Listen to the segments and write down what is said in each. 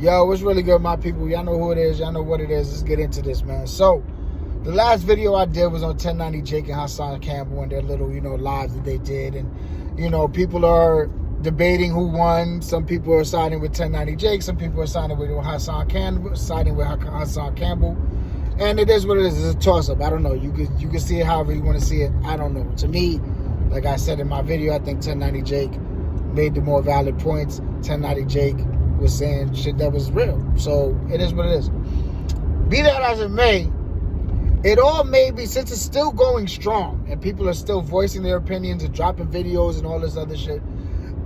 Yo, what's really good, my people? Y'all know who it is. Y'all know what it is. Let's get into this, man. So, the last video I did was on 1090 Jake and Hassan Campbell and their little, lives that they did. And, people are debating who won. Some people are siding with 1090 Jake. Some people are siding with Hassan Campbell. And it is what it is. It's a toss-up. I don't know. You can see it however you want to see it. I don't know. To me, like I said in my video, I think 1090 Jake made the more valid points. 1090 Jake was saying shit that was real. So it is what it is. Be that as it may, it all may be, since it's still going strong and people are still voicing their opinions and dropping videos and all this other shit,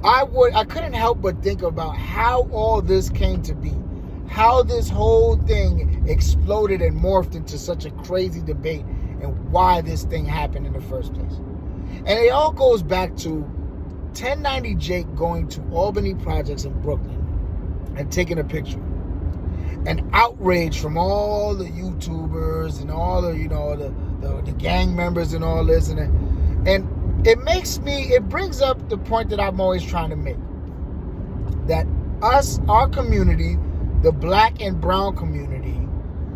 I couldn't help but think about how all this came to be. How this whole thing exploded and morphed into such a crazy debate and why this thing happened in the first place. And it all goes back to 1090 Jake going to Albany projects in Brooklyn and taking a picture. And outrage from all the YouTubers and all the the gang members and all this. And it brings up the point that I'm always trying to make. That our community, the black and brown community,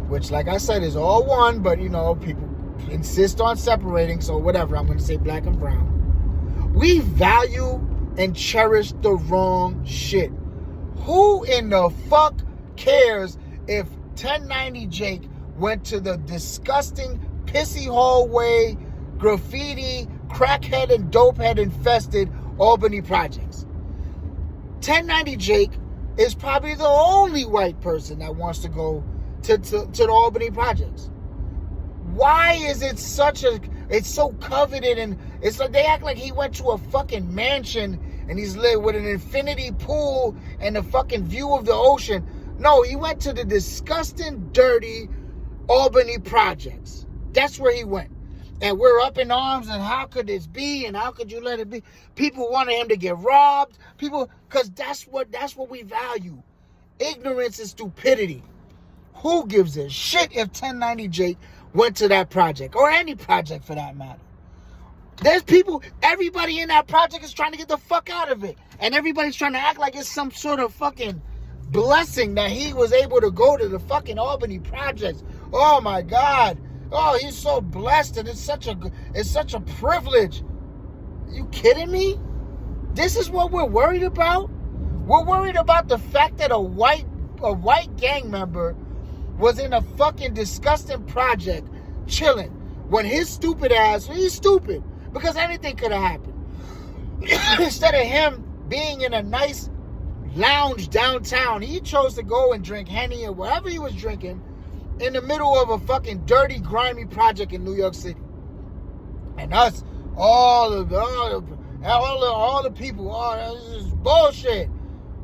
which like I said is all one, but people insist on separating, so whatever, I'm going to say black and brown. We value and cherish the wrong shit. Who in the fuck cares if 1090 Jake went to the disgusting, pissy hallway, graffiti, crackhead and dopehead infested Albany projects? 1090 Jake is probably the only white person that wants to go to the Albany projects. Why is it it's so coveted, and it's like they act like he went to a fucking mansion and he's lived with an infinity pool and a fucking view of the ocean. No, he went to the disgusting, dirty Albany projects. That's where he went. And we're up in arms, and how could this be, and how could you let it be? People wanted him to get robbed. Because that's what we value. Ignorance and stupidity. Who gives a shit if 1090 Jake went to that project, or any project for that matter? There's everybody in that project is trying to get the fuck out of it. And everybody's trying to act like it's some sort of fucking blessing that he was able to go to the fucking Albany projects. Oh my God. Oh, he's so blessed, and it's such a privilege. Are you kidding me? This is what we're worried about? We're worried about the fact that a white gang member was in a fucking disgusting project chilling when his stupid ass, he's stupid because anything could have happened. Instead of him being in a nice lounge downtown, he chose to go and drink Henny or whatever he was drinking in the middle of a fucking dirty, grimy project in New York City. And us, all the people, this is bullshit.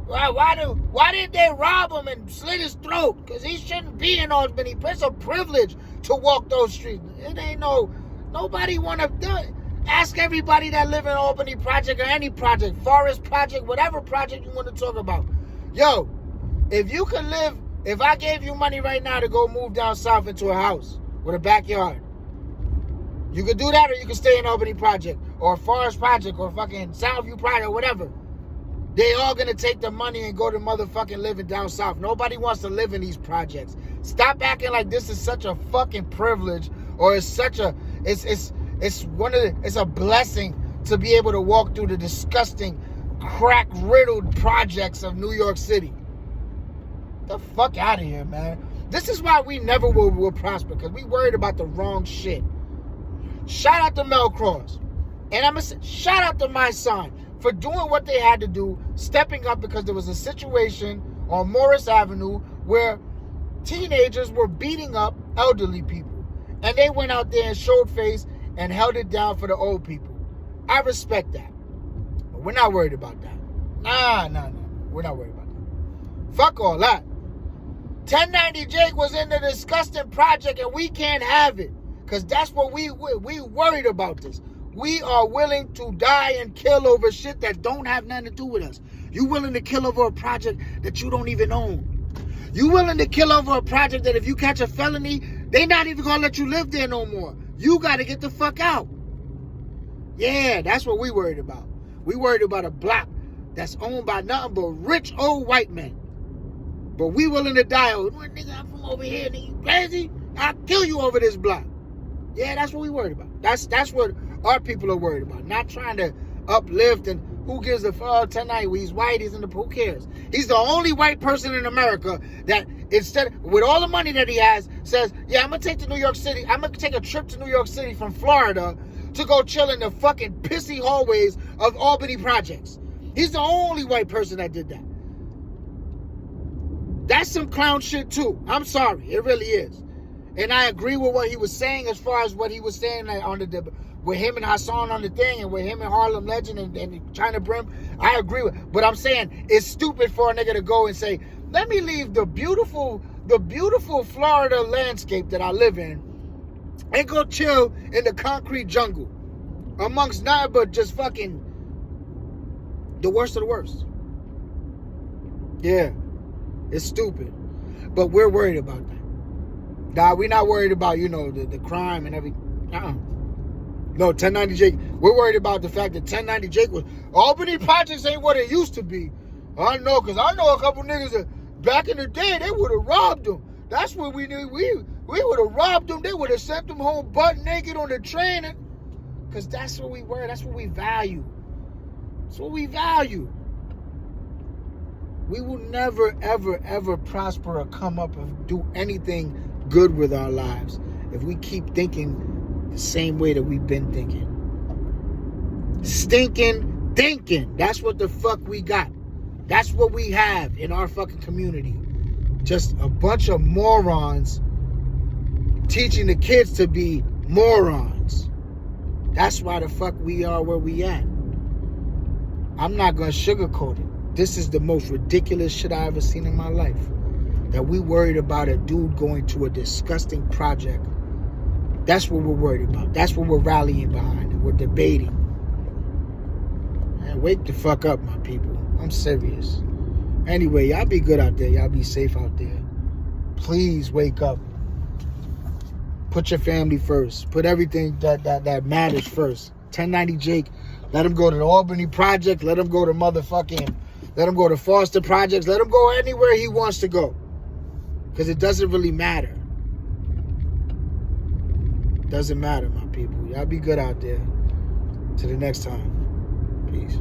Why did they rob him and slit his throat? Because he shouldn't be in Albany. It's a privilege to walk those streets. It ain't nobody want to do it. Ask everybody that live in Albany project or any project, Forest project, whatever project you want to talk about. Yo, if I gave you money right now to go move down south into a house with a backyard, you could do that, or you could stay in Albany project or Forest project or fucking Soundview project or whatever. They all gonna take the money and go to motherfucking living down south. Nobody wants to live in these projects. Stop acting like this is such a fucking privilege, or it's a blessing to be able to walk through the disgusting, crack-riddled projects of New York City. The fuck out of here, man. This is why we never will prosper, because we worried about the wrong shit. Shout out to Mel Cross. And I'm going to say, shout out to my son for doing what they had to do, stepping up, because there was a situation on Morris Avenue where teenagers were beating up elderly people. And they went out there and showed face and held it down for the old people. I respect that. But we're not worried about that. Nah. We're not worried about that. Fuck all that. 1090 Jake was in the disgusting project, and we can't have it. Because that's what we worried about this. We are willing to die and kill over shit that don't have nothing to do with us. You willing to kill over a project that you don't even own. You willing to kill over a project that if you catch a felony, they not even gonna let you live there no more. You gotta get the fuck out. Yeah, that's what we worried about. We worried about a block that's owned by nothing but rich old white men. But we willing to die over. Nigga, I'm from over here, nigga. You crazy? I'll kill you over this block. Yeah, that's what we worried about. That's what our people are worried about. Not trying to uplift and who gives a fuck tonight? He's white, he's in the who cares? He's the only white person in America that instead, with all the money that he has, says, yeah, I'm gonna take to New York City. I'm gonna take a trip to New York City from Florida to go chill in the fucking pissy hallways of Albany projects. He's the only white person that did that. That's some clown shit too. I'm sorry, it really is. And I agree with what he was saying as far as what he was saying on the with him and Hassan on the thing and with him and Harlem Legend and China Brim. I agree with, but I'm saying it's stupid for a nigga to go and say, let me leave the beautiful Florida landscape that I live in and go chill in the concrete jungle amongst nothing but just fucking the worst of the worst. Yeah, it's stupid, but we're worried about that. Nah, we're not worried about, the crime and everything. No, 1090 Jake. We're worried about the fact that 1090 Jake was Albany projects ain't what it used to be. I know, because I know a couple niggas that back in the day, they would have robbed them. That's what we knew. We would have robbed them. They would have sent them home butt naked on the train. Because that's what we were. That's what we value. That's what we value. We will never, ever, ever prosper or come up and do anything good with our lives if we keep thinking the same way that we've been thinking. Stinking thinking. That's what the fuck we got. That's what we have in our fucking community. Just a bunch of morons teaching the kids to be morons. That's why the fuck we are where we at. I'm not gonna sugarcoat it. This is the most ridiculous shit I ever seen in my life. That we worried about a dude going to a disgusting project. That's what we're worried about. That's what we're rallying behind. We're debating. Man, wake the fuck up, my people. I'm serious. Anyway, y'all be good out there. Y'all be safe out there. Please wake up. Put your family first. Put everything that matters first. 1090 Jake. Let him go to the Albany project. Let him go to let him go to Foster projects. Let him go anywhere he wants to go. Because it doesn't really matter. Doesn't matter, my people. Y'all be good out there. Till the next time. Peace.